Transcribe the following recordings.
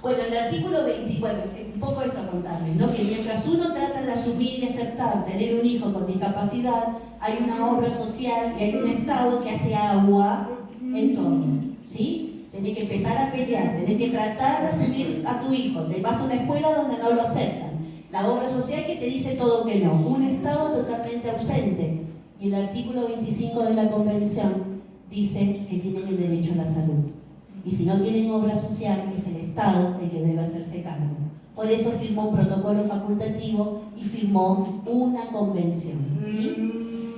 Bueno, el artículo 20, bueno, un poco esto a contarles, ¿no? Que mientras uno trata de asumir y aceptar tener un hijo con discapacidad, hay una obra social y hay un Estado que hace agua en todo, ¿sí? Tenés que empezar a pelear, tenés que tratar de asumir a tu hijo, te vas a una escuela donde no lo aceptan, la obra social que te dice todo que no, un Estado totalmente ausente. Y el artículo 25 de la Convención dice que tienen el derecho a la salud. Y si no tienen obra social, es el Estado el que debe hacerse cargo. Por eso firmó un protocolo facultativo y firmó una convención, ¿sí?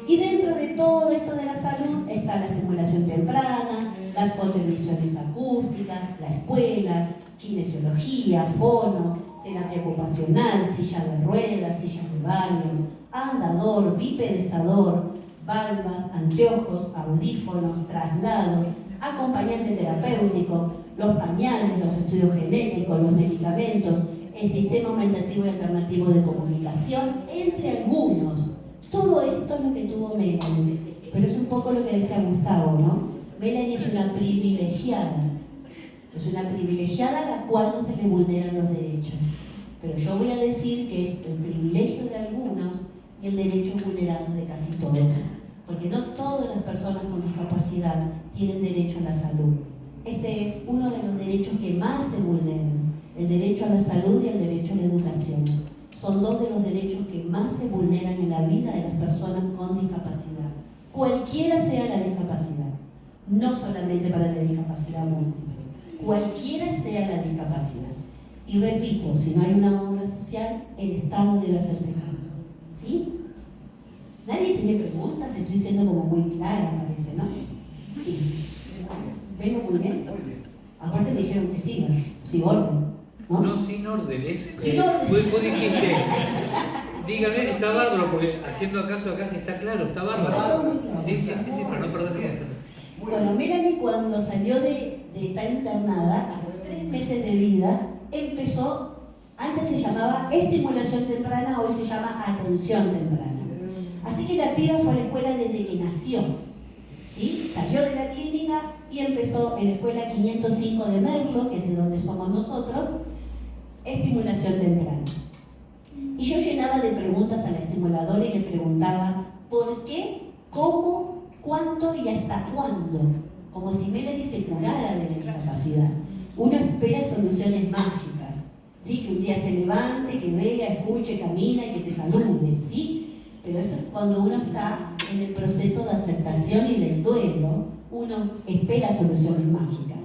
Y dentro de todo esto de la salud está la estimulación temprana, las fotoemisiones acústicas, la escuela, kinesiología, fono, terapia ocupacional, silla de ruedas, sillas de baño, andador, bipedestador, valvas, anteojos, audífonos, traslados, acompañante terapéutico, los pañales, los estudios genéticos, los medicamentos, el sistema aumentativo y alternativo de comunicación, entre algunos. Todo esto es lo que tuvo Melanie, pero es un poco lo que decía Gustavo, ¿no? Melanie es una privilegiada a la cual no se le vulneran los derechos. Pero yo voy a decir que es el privilegio de algunos y el derecho vulnerado de casi todos. Porque no todas las personas con discapacidad tienen derecho a la salud. Este es uno de los derechos que más se vulneran, el derecho a la salud y el derecho a la educación. Son dos de los derechos que más se vulneran en la vida de las personas con discapacidad, cualquiera sea la discapacidad, no solamente para la discapacidad múltiple, cualquiera sea la discapacidad. Y repito, si no hay una obra social, el Estado debe hacerse cargo, ¿sí? Nadie tiene preguntas, estoy siendo como muy clara, parece, ¿no? Sí. ¿Vengo muy bien? Aparte me dijeron que sí, sin orden, ¿no? No, sin orden, sin orden. Vos dijiste, dígame, está bárbaro, porque haciendo acaso acá que está claro, está bárbaro. Sí, para no perder la concentración. Bueno, Melanie cuando salió de estar internada, a los 3 meses de vida, empezó, antes se llamaba estimulación temprana, hoy se llama atención temprana. Así que la piba fue a la escuela desde que nació, ¿sí? Salió de la clínica y empezó en la escuela 505 de Merlo, que es de donde somos nosotros, estimulación temprana. Y yo llenaba de preguntas a la estimuladora y le preguntaba ¿por qué? ¿Cómo? ¿Cuánto? ¿Y hasta cuándo? Como si Melanie se curara de la discapacidad. Uno espera soluciones mágicas, ¿sí? Que un día se levante, que vea, escuche, camina y que te salude, ¿sí? Pero eso es cuando uno está en el proceso de aceptación y del duelo, uno espera soluciones mágicas.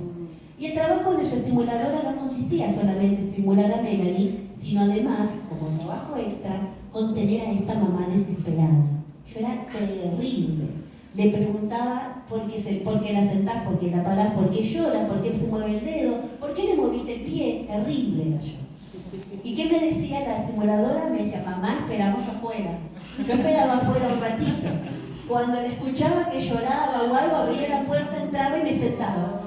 Y el trabajo de su estimuladora no consistía solamente en estimular a Melanie, sino además, como trabajo extra, contener a esta mamá desesperada. Yo era terrible. Le preguntaba por qué la sentás, por qué la parás, por qué llora, por qué se mueve el dedo, por qué le moviste el pie. Terrible era yo. ¿Y qué me decía la estimuladora? Me decía, mamá, esperamos afuera. Yo esperaba afuera un ratito. Cuando le escuchaba que lloraba o algo, abría la puerta, entraba y me sentaba.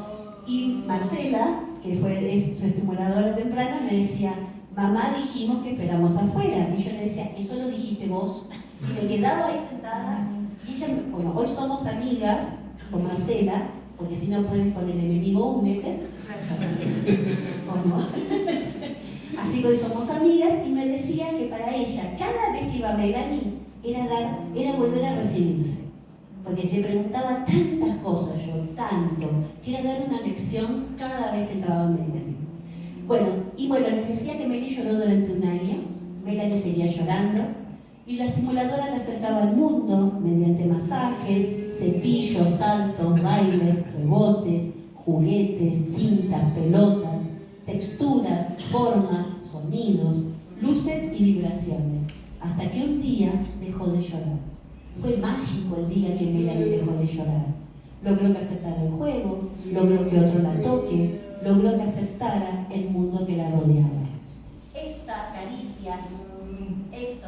Y Marcela, que fue su estimuladora temprana, me decía, mamá, dijimos que esperamos afuera. Y yo le decía, ¿eso lo dijiste vos? Y me quedaba ahí sentada. Y ella, bueno, hoy somos amigas con Marcela, porque si no puedes con el enemigo únete. ¿O no? Así que hoy somos amigas y me decía que para ella, cada vez que iba a Melanie, era volver a recibirse. Porque te preguntaba tantas cosas yo, tanto, que era dar una lección cada vez que entraba a Melanie. Bueno, les decía que Melanie lloró durante un año, Melanie seguía llorando, y la estimuladora la acercaba al mundo mediante masajes, cepillos, saltos, bailes, rebotes, juguetes, cintas, pelotas, texturas, formas, sonidos, luces y vibraciones, hasta que un día dejó de llorar. Fue mágico el día que Melanie dejó de llorar. Logró que aceptara el juego, logró que otro la toque, logró que aceptara el mundo que la rodeaba. Esta caricia, esto,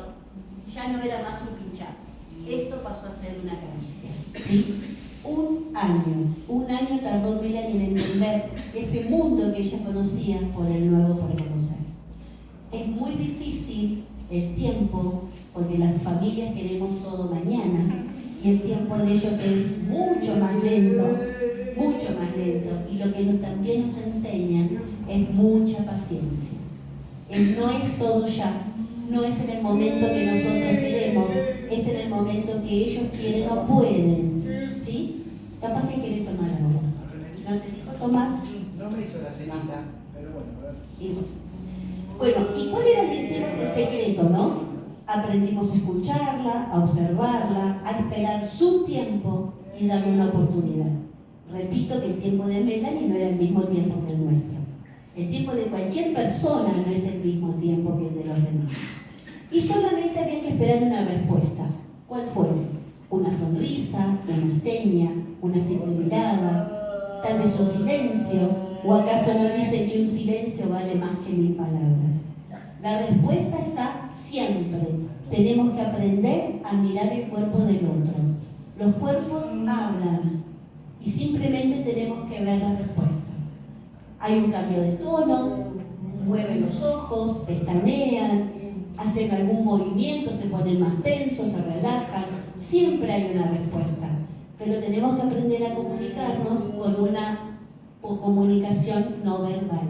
ya no era más un pinchazo. Esto pasó a ser una caricia, ¿sí? Un año tardó Melanie en entender ese mundo que ella conocía por el nuevo por conocer. Es muy difícil el tiempo, porque las familias queremos todo mañana, y el tiempo de ellos es mucho más lento, mucho más lento. Y lo que también nos enseñan es mucha paciencia. No es todo ya, no es en el momento que nosotros queremos, es en el momento que ellos quieren o pueden. ¿Sí? Capaz que querés tomar agua. ¿No te dijo tomar? No me hizo la cenita, pero bueno, a ver. Bueno, ¿y cuál era, decimos, el secreto, no? Aprendimos a escucharla, a observarla, a esperar su tiempo y darle una oportunidad. Repito que el tiempo de Melanie no era el mismo tiempo que el nuestro. El tiempo de cualquier persona no es el mismo tiempo que el de los demás. Y solamente había que esperar una respuesta. ¿Cuál fue? Una sonrisa, una seña, una simple mirada, tal vez un silencio, o acaso no dicen que un silencio vale más que 1000 palabras. La respuesta está siempre. Tenemos que aprender a mirar el cuerpo del otro. Los cuerpos hablan y simplemente tenemos que ver la respuesta. Hay un cambio de tono, mueven los ojos, pestañean, hacen algún movimiento, se ponen más tensos, se relajan. Siempre hay una respuesta. Pero tenemos que aprender a comunicarnos con una comunicación no verbal,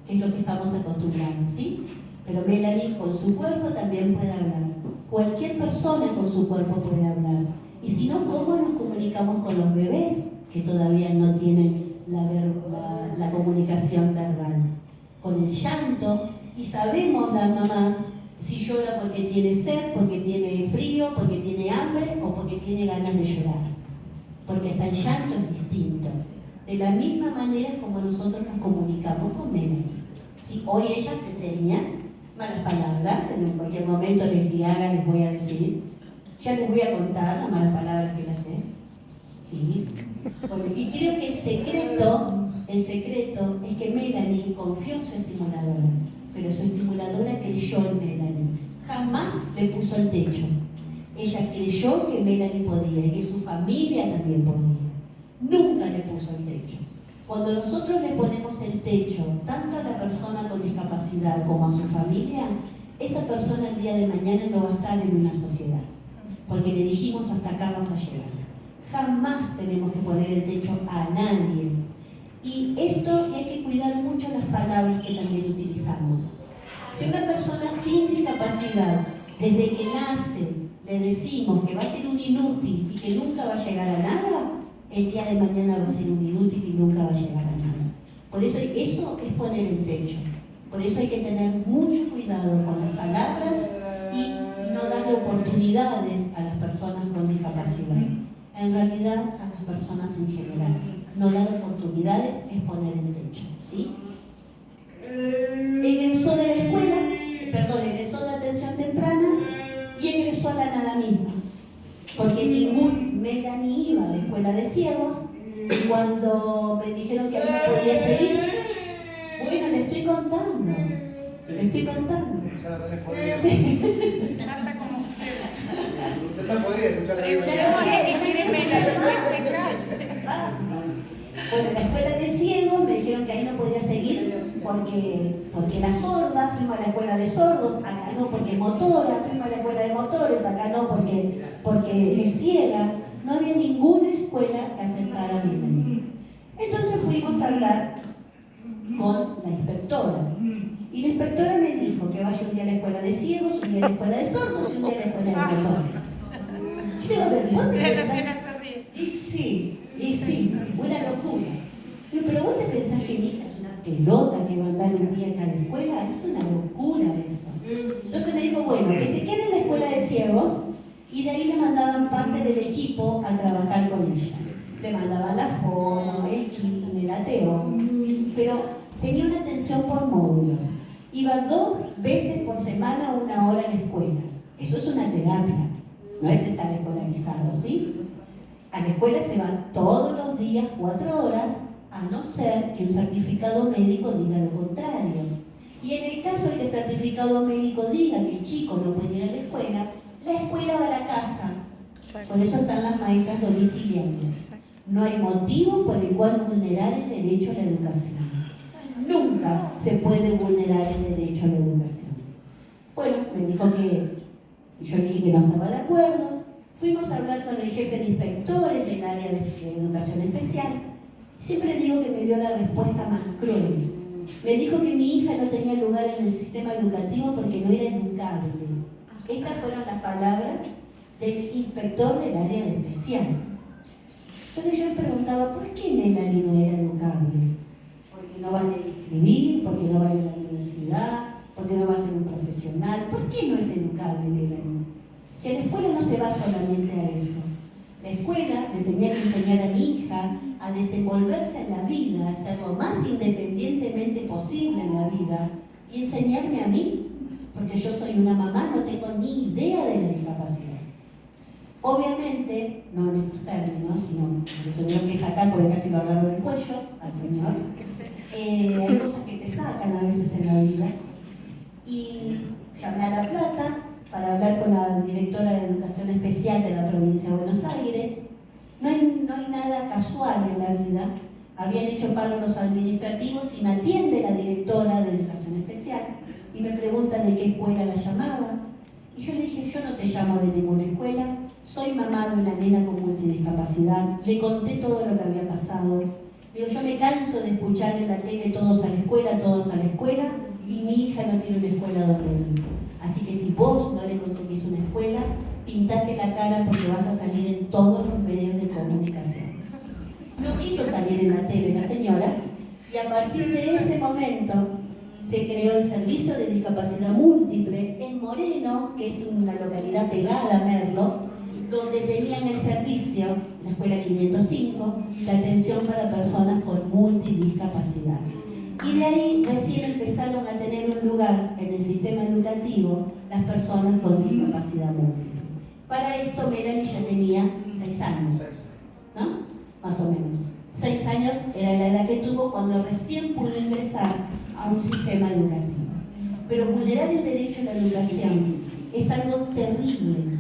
que es lo que estamos acostumbrados, ¿sí? Pero Melanie con su cuerpo también puede hablar. Cualquier persona con su cuerpo puede hablar. Y si no, ¿cómo nos comunicamos con los bebés que todavía no tienen la comunicación verbal? Con el llanto, y sabemos las mamás si llora porque tiene sed, porque tiene frío, porque tiene hambre o porque tiene ganas de llorar. Porque hasta el llanto es distinto. De la misma manera como nosotros nos comunicamos con Melanie. ¿Sí? Hoy ella hace señas, malas palabras, en cualquier momento les haga, les voy a decir. Ya les voy a contar las malas palabras que las es. ¿Sí? Bueno, y creo que el secreto es que Melanie confió en su estimuladora, pero su estimuladora creyó en Melanie. Jamás le puso el techo. Ella creyó que Melanie podía y que su familia también podía. Nunca le puso el techo. Cuando nosotros le ponemos el techo, tanto a la persona con discapacidad como a su familia, esa persona el día de mañana no va a estar en una sociedad. Porque le dijimos hasta acá vas a llegar. Jamás tenemos que poner el techo a nadie. Y esto hay que cuidar mucho las palabras que también utilizamos. Si una persona sin discapacidad, desde que nace, le decimos que va a ser un inútil y que nunca va a llegar a nada, el día de mañana va a ser un inútil y nunca va a llegar a nada. Por eso es poner el techo. Por eso hay que tener mucho cuidado con las palabras y no darle oportunidades a las personas con discapacidad. En realidad, a las personas en general. No dar oportunidades es poner el techo, ¿sí? Egresó de la escuela, egresó de atención temprana y egresó a la nada misma. Porque Melanie iba a la escuela de ciegos y cuando me dijeron que a mí no podía seguir, bueno, le estoy contando. Ya la tenés podrida. Sí. Canta como Ya está podrida, escuchar la vida. Bueno, en la escuela de ciegos me dijeron que ahí no podía seguir porque era sorda, fuimos a la escuela de sordos, acá no porque es motora, fuimos a la escuela de motores, acá no porque es ciega. No había ninguna escuela que aceptara a Melanie. Entonces fuimos a hablar con la inspectora. Y la inspectora me dijo que vaya un día a la escuela de ciegos, un día a la escuela de sordos y un día a la escuela de motores. Yo digo, a ver, ¿vos te pensás? Y sí, una locura. Digo, pero vos te pensás que mi hija es una pelota que va a andar un día en cada escuela, es una locura eso. Entonces me dijo, bueno, que se quede en la escuela de ciegos y de ahí le mandaban parte del equipo a trabajar con ella. Le mandaban la fono, el kit, el ateo, pero tenía una atención por módulos. Iba 2 veces por semana 1 hora a la escuela. Eso es una terapia, no es estar escolarizado, ¿sí? A la escuela se van todos los días 4 horas, a no ser que un certificado médico diga lo contrario. Y en el caso de que el certificado médico diga que el chico no puede ir a la escuela va a la casa. Por eso están las maestras domiciliarias. No hay motivo por el cual vulnerar el derecho a la educación. Nunca se puede vulnerar el derecho a la educación. Bueno, me dijo que, yo dije que no estaba de acuerdo. Fuimos a hablar con el jefe de inspectores del área de educación especial Siempre digo que me dio la respuesta más cruel. Me dijo que mi hija no tenía lugar en el sistema educativo porque no era educable. Estas fueron las palabras del inspector del área de especial. Entonces yo me preguntaba, ¿por qué Melanie no era educable? Porque no va a leer y escribir, porque no va a ir a la universidad, porque no va a ser un profesional. ¿Por qué no es educable Melanie? Si a la escuela no se va solamente a eso. La escuela le tenía que enseñar a mi hija a desenvolverse en la vida, a ser lo más independientemente posible en la vida y enseñarme a mí, porque yo soy una mamá, no tengo ni idea de la discapacidad. Obviamente, no en estos términos, sino que lo tengo que sacar porque casi lo agarro del cuello al señor. Hay cosas que te sacan a veces en la vida. Y llamé a La Plata para hablar con la directora de Educación Especial de la provincia de Buenos Aires. No hay nada casual en la vida. Habían hecho paro los administrativos y me atiende la directora de Educación Especial y me pregunta de qué escuela la llamaba. Y yo le dije, yo no te llamo de ninguna escuela, soy mamá de una nena con multidiscapacidad. Le conté todo lo que había pasado. Le digo, yo me canso de escuchar en la tele todos a la escuela, y mi hija no tiene una escuela donde ir. Así que si vos no le conseguís una escuela, pintate la cara porque vas a salir en todos los medios de comunicación. No quiso salir en la tele la señora, y a partir de ese momento se creó el Servicio de Discapacidad Múltiple en Moreno, que es una localidad pegada a Merlo, donde tenían el servicio, la Escuela 505, de atención para personas con multidiscapacidad. Y de ahí recién empezaron a tener un lugar en el sistema educativo las personas con discapacidad múltiple. Para esto Melanie ya tenía 6 años, ¿no? Más o menos. 6 años era la edad que tuvo cuando recién pudo ingresar a un sistema educativo. Pero vulnerar el derecho a la educación es algo terrible.